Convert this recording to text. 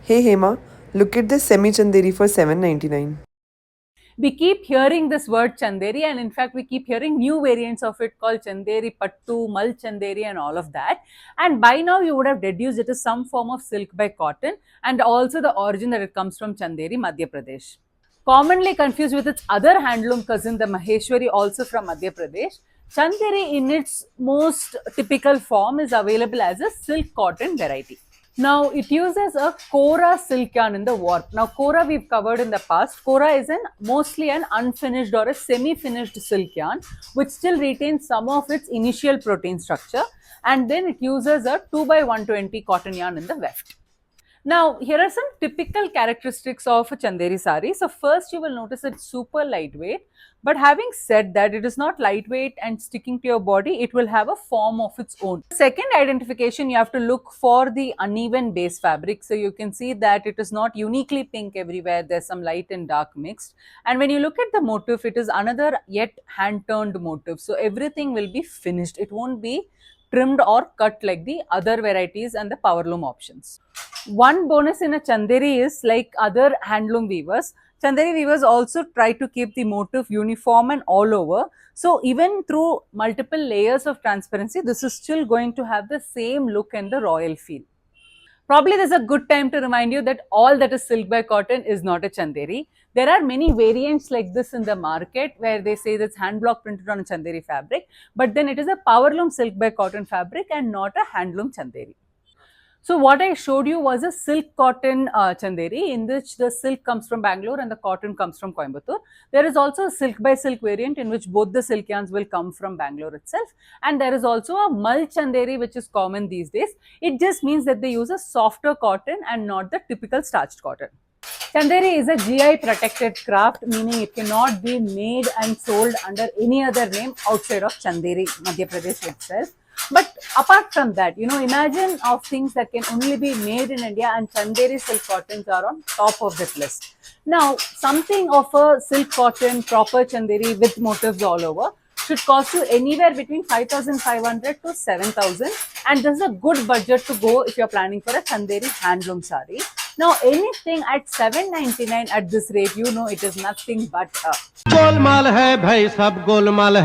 Hey Hema, look at this semi chanderi for 799. We keep hearing this word chanderi, and in fact we keep hearing new variants of it called chanderi pattu, mal chanderi, and all of that. And by now you would have deduced it is some form of silk by cotton, and also the origin that it comes from Chanderi, Madhya Pradesh. Commonly confused with its other handloom cousin, the Maheshwari, also from Madhya Pradesh, Chanderi in its most typical form is available as a silk cotton variety. Now it uses a Kora silk yarn in the warp. Now Kora we've covered in the past. Kora is mostly an unfinished or a semi-finished silk yarn which still retains some of its initial protein structure, and then it uses a 2 by 120 cotton yarn in the weft. Now, here are some typical characteristics of a Chanderi sari. So, first you will notice it's super lightweight. But having said that, it is not lightweight and sticking to your body, it will have a form of its own. Second identification, you have to look for the uneven base fabric. So, you can see that it is not uniquely pink everywhere, there's some light and dark mixed. And when you look at the motif, it is another yet hand turned motif. So, everything will be finished, it won't be trimmed or cut like the other varieties and the power loom options. One bonus in a Chanderi is, like other handloom weavers, Chanderi weavers also try to keep the motif uniform and all over. So even through multiple layers of transparency, this is still going to have the same look and the royal feel. Probably there's a good time to remind you that all that is silk by cotton is not a Chanderi. There are many variants like this in the market where they say that's hand block printed on a Chanderi fabric, but then it is a power loom silk by cotton fabric and not a handloom Chanderi. So what I showed you was a silk cotton Chanderi, in which the silk comes from Bangalore and the cotton comes from Coimbatore. There is also a silk by silk variant in which both the silk yarns will come from Bangalore itself. And there is also a Mal Chanderi, which is common these days. It just means that they use a softer cotton and not the typical starched cotton. Chanderi is a GI protected craft, meaning it cannot be made and sold under any other name outside of Chanderi, Madhya Pradesh itself. But apart from that, imagine of things that can only be made in India, and Chanderi silk cottons are on top of that list. Now, something of a silk cotton, proper Chanderi with motifs all over should cost you anywhere between 5,500 to 7,000, and this is a good budget to go if you're planning for a Chanderi handloom sari. Now, anything at 799 at this rate, it is nothing but Golmaal है भाई, सब गोलमाल है.